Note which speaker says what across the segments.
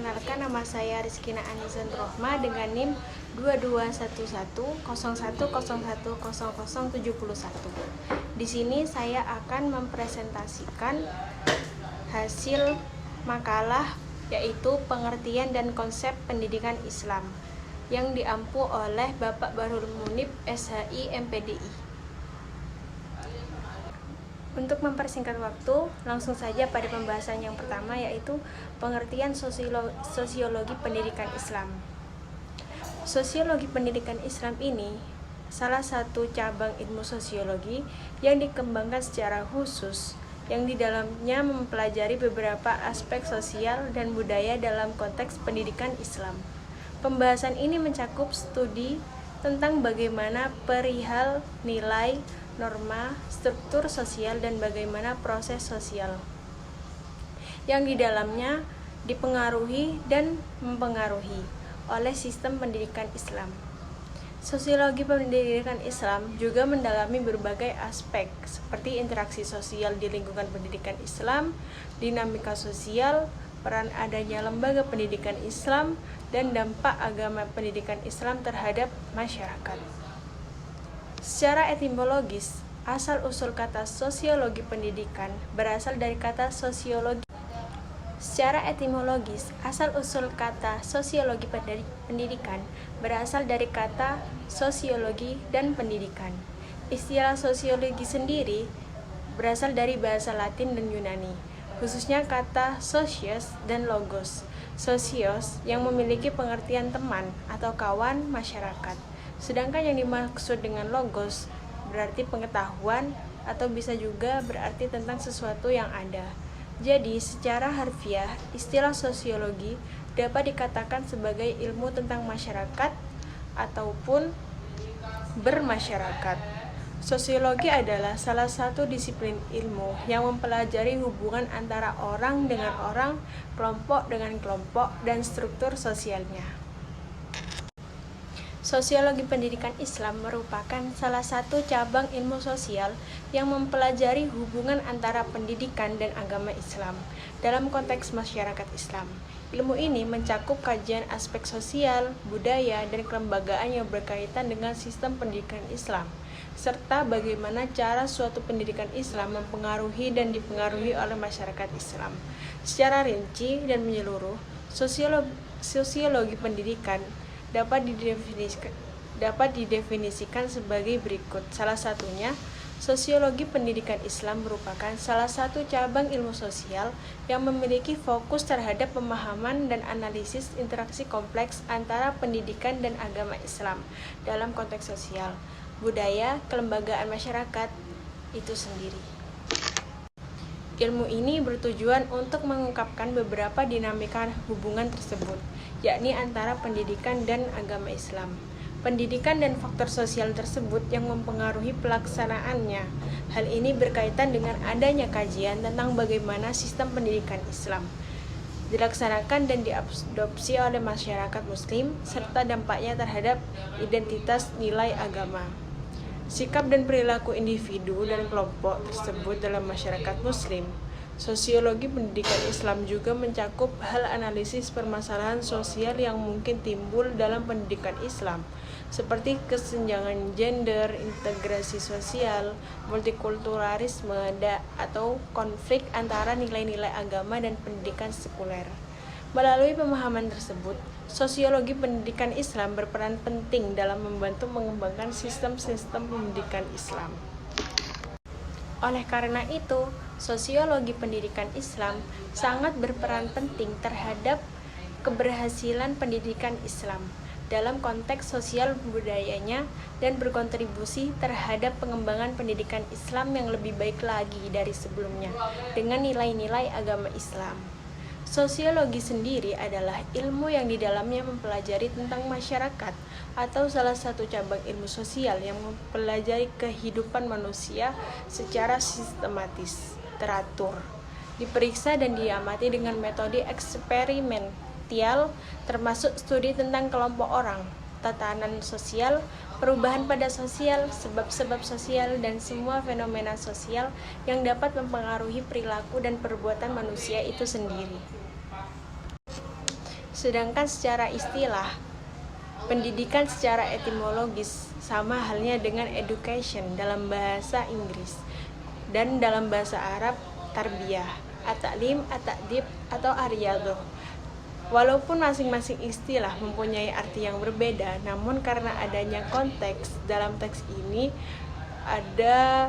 Speaker 1: Perkenalkan, nama saya Rizkina Anizan Rohma dengan NIM 221101010071. Di sini saya akan mempresentasikan hasil makalah, yaitu pengertian dan konsep pendidikan Islam, yang diampu oleh Bapak Bahrul Munib, SHI, MPDI. Untuk mempersingkat waktu, langsung saja pada pembahasan yang pertama, yaitu pengertian sosiologi pendidikan Islam. Sosiologi pendidikan Islam ini salah satu cabang ilmu sosiologi yang dikembangkan secara khusus, yang di dalamnya mempelajari beberapa aspek sosial dan budaya dalam konteks pendidikan Islam. Pembahasan ini mencakup studi tentang bagaimana perihal nilai, norma, struktur sosial, dan bagaimana proses sosial yang di dalamnya dipengaruhi dan mempengaruhi oleh sistem pendidikan Islam. Sosiologi pendidikan Islam juga mendalami berbagai aspek seperti interaksi sosial di lingkungan pendidikan Islam, dinamika sosial, peran adanya lembaga pendidikan Islam, dan dampak agama pendidikan Islam terhadap masyarakat. Secara etimologis, asal-usul kata sosiologi pendidikan berasal dari kata sosiologi. Secara etimologis, asal-usul kata sosiologi pendidikan berasal dari kata sosiologi dan pendidikan. Istilah sosiologi sendiri berasal dari bahasa Latin dan Yunani, khususnya kata socios dan logos. Socios yang memiliki pengertian teman atau kawan masyarakat, sedangkan yang dimaksud dengan logos berarti pengetahuan atau bisa juga berarti tentang sesuatu yang ada. Jadi, secara harfiah, istilah sosiologi dapat dikatakan sebagai ilmu tentang masyarakat ataupun bermasyarakat. Sosiologi adalah salah satu disiplin ilmu yang mempelajari hubungan antara orang dengan orang, kelompok dengan kelompok, dan struktur sosialnya. Sosiologi pendidikan Islam merupakan salah satu cabang ilmu sosial yang mempelajari hubungan antara pendidikan dan agama Islam dalam konteks masyarakat Islam. Ilmu ini mencakup kajian aspek sosial, budaya, dan kelembagaan yang berkaitan dengan sistem pendidikan Islam, serta bagaimana cara suatu pendidikan Islam mempengaruhi dan dipengaruhi oleh masyarakat Islam. Secara rinci dan menyeluruh, sosiologi pendidikan dapat didefinisikan sebagai berikut. Salah satunya, sosiologi pendidikan Islam merupakan salah satu cabang ilmu sosial yang memiliki fokus terhadap pemahaman dan analisis interaksi kompleks antara pendidikan dan agama Islam dalam konteks sosial, budaya, kelembagaan masyarakat itu sendiri. Ilmu ini bertujuan untuk mengungkapkan beberapa dinamika hubungan tersebut, yakni antara pendidikan dan agama Islam, pendidikan dan faktor sosial tersebut yang mempengaruhi pelaksanaannya. Hal ini berkaitan dengan adanya kajian tentang bagaimana sistem pendidikan Islam dilaksanakan dan diadopsi oleh masyarakat Muslim, serta dampaknya terhadap identitas nilai agama, sikap dan perilaku individu dan kelompok tersebut dalam masyarakat Muslim. Sosiologi pendidikan Islam juga mencakup hal analisis permasalahan sosial yang mungkin timbul dalam pendidikan Islam, seperti kesenjangan gender, integrasi sosial, multikulturalisme, atau konflik antara nilai-nilai agama dan pendidikan sekuler. Melalui pemahaman tersebut, sosiologi pendidikan Islam berperan penting dalam membantu mengembangkan sistem-sistem pendidikan Islam. Oleh karena itu, sosiologi pendidikan Islam sangat berperan penting terhadap keberhasilan pendidikan Islam dalam konteks sosial budayanya dan berkontribusi terhadap pengembangan pendidikan Islam yang lebih baik lagi dari sebelumnya dengan nilai-nilai agama Islam. Sosiologi sendiri adalah ilmu yang di dalamnya mempelajari tentang masyarakat atau salah satu cabang ilmu sosial yang mempelajari kehidupan manusia secara sistematis, teratur, diperiksa dan diamati dengan metode eksperimental, termasuk studi tentang kelompok orang, tatanan sosial, perubahan pada sosial, sebab-sebab sosial, dan semua fenomena sosial yang dapat mempengaruhi perilaku dan perbuatan manusia itu sendiri. Sedangkan secara istilah, pendidikan secara etimologis sama halnya dengan education dalam bahasa Inggris dan dalam bahasa Arab tarbiyah, at-ta'lim, at-ta'dib, atau ar-riyadhah. Walaupun masing-masing istilah mempunyai arti yang berbeda, namun karena adanya konteks dalam teks ini ada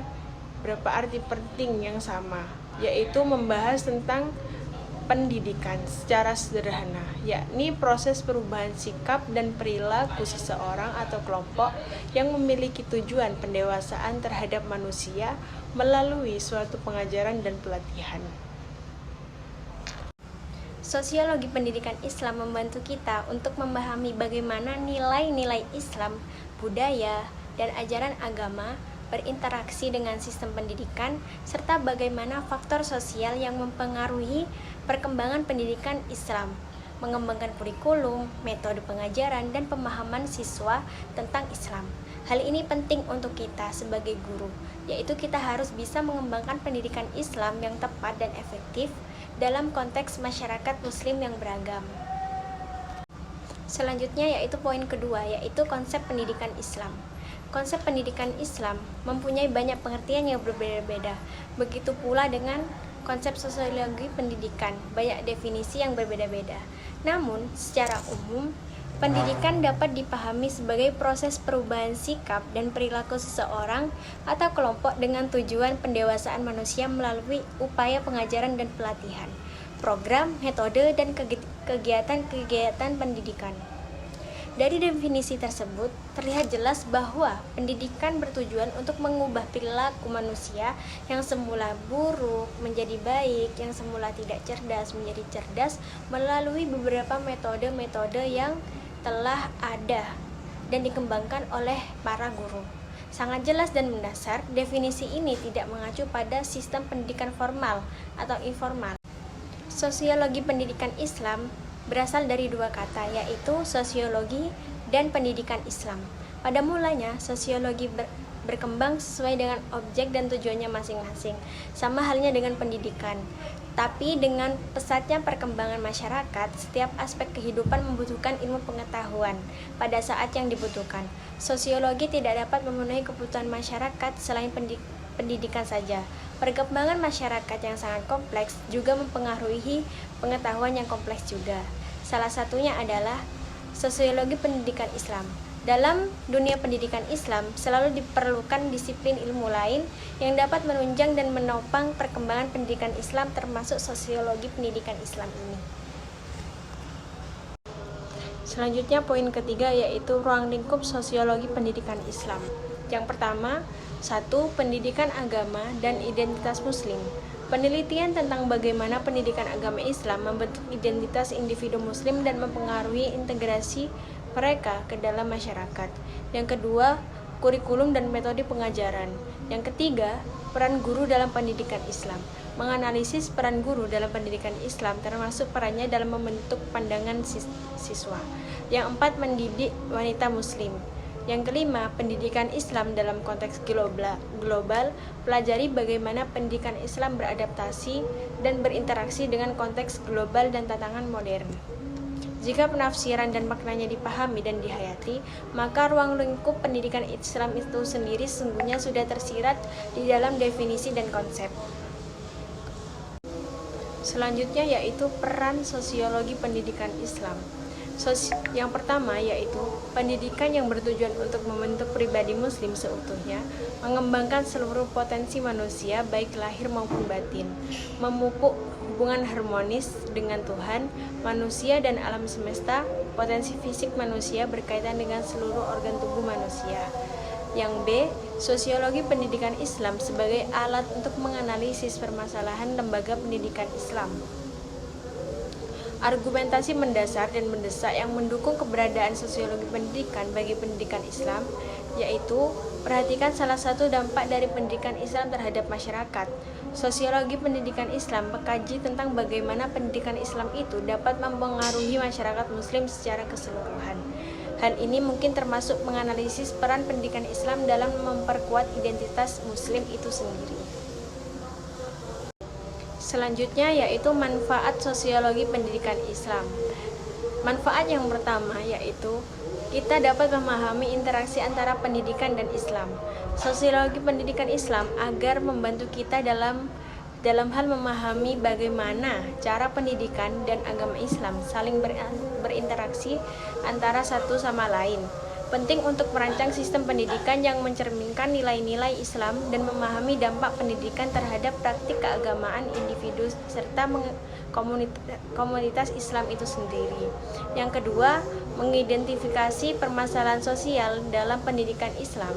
Speaker 1: beberapa arti penting yang sama, yaitu membahas tentang pendidikan secara sederhana, yakni proses perubahan sikap dan perilaku seseorang atau kelompok yang memiliki tujuan pendewasaan terhadap manusia melalui suatu pengajaran dan pelatihan. Sosiologi pendidikan Islam membantu kita untuk memahami bagaimana nilai-nilai Islam, budaya, dan ajaran agama berinteraksi dengan sistem pendidikan, serta bagaimana faktor sosial yang mempengaruhi perkembangan pendidikan Islam, mengembangkan kurikulum, metode pengajaran, dan pemahaman siswa tentang Islam. Hal ini penting untuk kita sebagai guru, yaitu kita harus bisa mengembangkan pendidikan Islam yang tepat dan efektif dalam konteks masyarakat muslim yang beragam. Selanjutnya yaitu poin kedua, yaitu konsep pendidikan Islam. Konsep pendidikan Islam mempunyai banyak pengertian yang berbeda-beda. Begitu pula dengan konsep sosiologi pendidikan, banyak definisi yang berbeda-beda. Namun, secara umum, pendidikan dapat dipahami sebagai proses perubahan sikap dan perilaku seseorang atau kelompok dengan tujuan pendewasaan manusia melalui upaya pengajaran dan pelatihan, program, metode, dan kegiatan-kegiatan pendidikan. Dari definisi tersebut, terlihat jelas bahwa pendidikan bertujuan untuk mengubah perilaku manusia yang semula buruk menjadi baik, yang semula tidak cerdas menjadi cerdas melalui beberapa metode-metode yang telah ada dan dikembangkan oleh para guru. Sangat jelas dan mendasar, definisi ini tidak mengacu pada sistem pendidikan formal atau informal. Sosiologi pendidikan Islam berasal dari dua kata, yaitu sosiologi dan pendidikan Islam. Pada mulanya, sosiologi berkembang sesuai dengan objek dan tujuannya masing-masing, sama halnya dengan pendidikan. Tapi dengan pesatnya perkembangan masyarakat, setiap aspek kehidupan membutuhkan ilmu pengetahuan pada saat yang dibutuhkan. Sosiologi tidak dapat memenuhi kebutuhan masyarakat selain pendidikan saja. Perkembangan masyarakat yang sangat kompleks juga mempengaruhi pengetahuan yang kompleks juga. Salah satunya adalah sosiologi pendidikan Islam. Dalam dunia pendidikan Islam, selalu diperlukan disiplin ilmu lain yang dapat menunjang dan menopang perkembangan pendidikan Islam, termasuk sosiologi pendidikan Islam ini. Selanjutnya poin ketiga, yaitu ruang lingkup sosiologi pendidikan Islam. Yang pertama, 1. Pendidikan agama dan identitas muslim. Penelitian tentang bagaimana pendidikan agama Islam membentuk identitas individu muslim dan mempengaruhi integrasi mereka ke dalam masyarakat. Yang kedua, kurikulum dan metode pengajaran. Yang ketiga, peran guru dalam pendidikan Islam. Menganalisis peran guru dalam pendidikan Islam termasuk perannya dalam membentuk pandangan siswa. Yang empat, mendidik wanita muslim. Yang kelima, pendidikan Islam dalam konteks global, pelajari bagaimana pendidikan Islam beradaptasi dan berinteraksi dengan konteks global dan tantangan modern. Jika penafsiran dan maknanya dipahami dan dihayati, maka ruang lingkup pendidikan Islam itu sendiri sesungguhnya sudah tersirat di dalam definisi dan konsep. Selanjutnya yaitu peran sosiologi pendidikan Islam. Yang pertama yaitu pendidikan yang bertujuan untuk membentuk pribadi muslim seutuhnya, mengembangkan seluruh potensi manusia baik lahir maupun batin, memupuk hubungan harmonis dengan Tuhan, manusia dan alam semesta. Potensi fisik manusia berkaitan dengan seluruh organ tubuh manusia. Yang B, sosiologi pendidikan Islam sebagai alat untuk menganalisis permasalahan lembaga pendidikan Islam. Argumentasi mendasar dan mendesak yang mendukung keberadaan sosiologi pendidikan bagi pendidikan Islam, yaitu perhatikan salah satu dampak dari pendidikan Islam terhadap masyarakat. Sosiologi pendidikan Islam mengkaji tentang bagaimana pendidikan Islam itu dapat mempengaruhi masyarakat muslim secara keseluruhan. Hal ini mungkin termasuk menganalisis peran pendidikan Islam dalam memperkuat identitas muslim itu sendiri. Selanjutnya yaitu manfaat sosiologi pendidikan Islam. Manfaat yang pertama yaitu kita dapat memahami interaksi antara pendidikan dan Islam. Sosiologi pendidikan Islam agar membantu kita dalam hal memahami bagaimana cara pendidikan dan agama Islam saling berinteraksi antara satu sama lain. Penting untuk merancang sistem pendidikan yang mencerminkan nilai-nilai Islam dan memahami dampak pendidikan terhadap praktik keagamaan individu serta komunitas Islam itu sendiri. Yang kedua, mengidentifikasi permasalahan sosial dalam pendidikan Islam.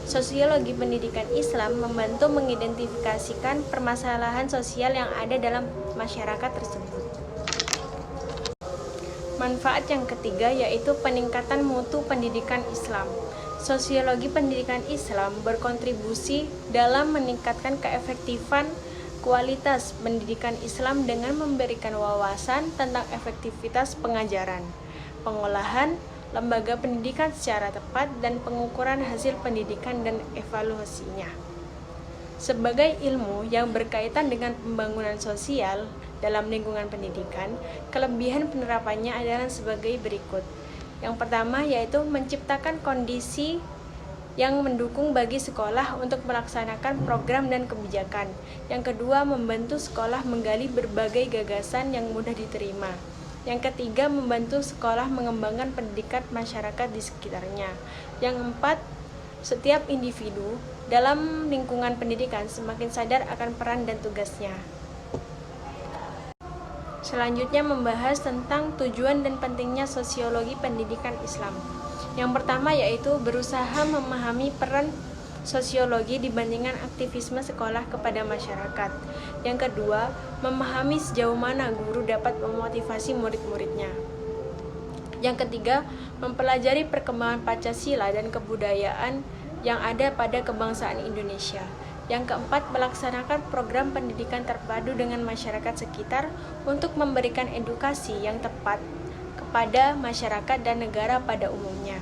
Speaker 1: Sosiologi pendidikan Islam membantu mengidentifikasikan permasalahan sosial yang ada dalam masyarakat tersebut. Manfaat yang ketiga yaitu peningkatan mutu pendidikan Islam. Sosiologi pendidikan Islam berkontribusi dalam meningkatkan keefektifan kualitas pendidikan Islam dengan memberikan wawasan tentang efektivitas pengajaran, pengolahan lembaga pendidikan secara tepat, dan pengukuran hasil pendidikan dan evaluasinya. Sebagai ilmu yang berkaitan dengan pembangunan sosial dalam lingkungan pendidikan, kelebihan penerapannya adalah sebagai berikut. Yang pertama yaitu menciptakan kondisi yang mendukung bagi sekolah untuk melaksanakan program dan kebijakan. Yang kedua, membantu sekolah menggali berbagai gagasan yang mudah diterima. Yang ketiga, membantu sekolah mengembangkan pendidikan masyarakat di sekitarnya. Yang keempat, setiap individu dalam lingkungan pendidikan semakin sadar akan peran dan tugasnya. Selanjutnya membahas tentang tujuan dan pentingnya sosiologi pendidikan Islam. Yang pertama yaitu berusaha memahami peran sosiologi dibandingkan aktivisme sekolah kepada masyarakat. Yang kedua, memahami sejauh mana guru dapat memotivasi murid-muridnya. Yang ketiga, mempelajari perkembangan Pancasila dan kebudayaan yang ada pada kebangsaan Indonesia. Yang keempat, melaksanakan program pendidikan terpadu dengan masyarakat sekitar untuk memberikan edukasi yang tepat kepada masyarakat dan negara pada umumnya.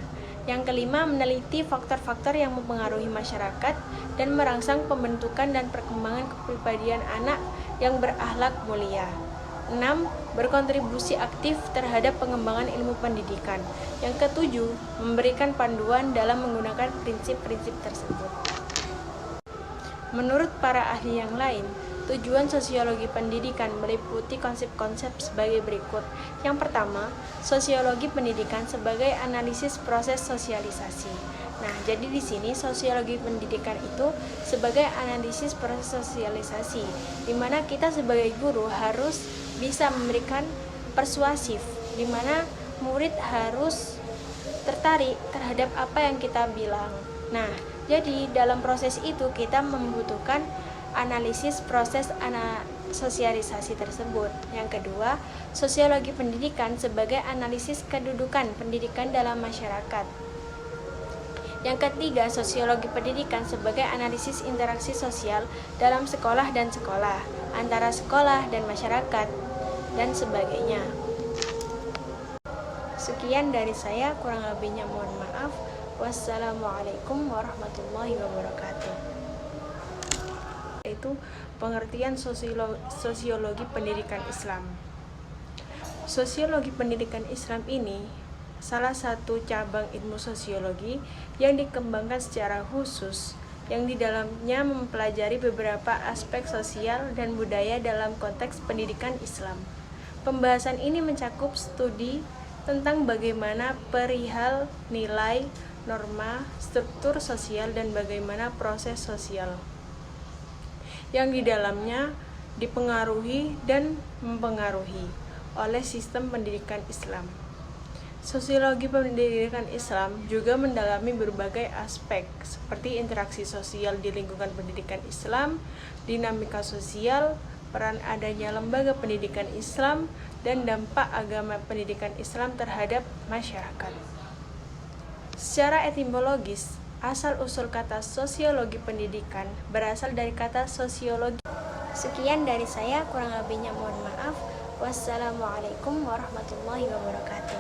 Speaker 1: Yang kelima, meneliti faktor-faktor yang mempengaruhi masyarakat dan merangsang pembentukan dan perkembangan kepribadian anak yang berakhlak mulia. 6. Berkontribusi aktif terhadap pengembangan ilmu pendidikan. Yang ketujuh, memberikan panduan dalam menggunakan prinsip-prinsip tersebut. Menurut para ahli yang lain, tujuan sosiologi pendidikan meliputi konsep-konsep sebagai berikut. Yang pertama, sosiologi pendidikan sebagai analisis proses sosialisasi. Nah, jadi di sini sosiologi pendidikan itu sebagai analisis proses sosialisasi, di mana kita sebagai guru harus bisa memberikan persuasif, di mana murid harus tertarik terhadap apa yang kita bilang. Nah, jadi dalam proses itu kita membutuhkan analisis proses sosialisasi tersebut. Yang kedua, sosiologi pendidikan sebagai analisis kedudukan pendidikan dalam masyarakat. Yang ketiga, sosiologi pendidikan sebagai analisis interaksi sosial dalam sekolah dan sekolah, antara sekolah dan masyarakat, dan sebagainya. Sekian dari saya, kurang lebihnya mohon maaf. Wassalamualaikum warahmatullahi wabarakatuh. Itu pengertian sosiologi pendidikan Islam. Sosiologi pendidikan Islam ini salah satu cabang ilmu sosiologi yang dikembangkan secara khusus, yang di dalamnya mempelajari beberapa aspek sosial dan budaya dalam konteks pendidikan Islam. Pembahasan ini mencakup studi tentang bagaimana perihal nilai, norma, struktur sosial, dan bagaimana proses sosial yang di dalamnya dipengaruhi dan mempengaruhi oleh sistem pendidikan Islam. Sosiologi pendidikan Islam juga mendalami berbagai aspek seperti interaksi sosial di lingkungan pendidikan Islam, dinamika sosial, peran adanya lembaga pendidikan Islam, dan dampak agama pendidikan Islam terhadap masyarakat. Secara etimologis, asal-usul kata sosiologi pendidikan berasal dari kata sosiologi. Sekian dari saya, kurang lebihnya mohon maaf. Wassalamualaikum warahmatullahi wabarakatuh.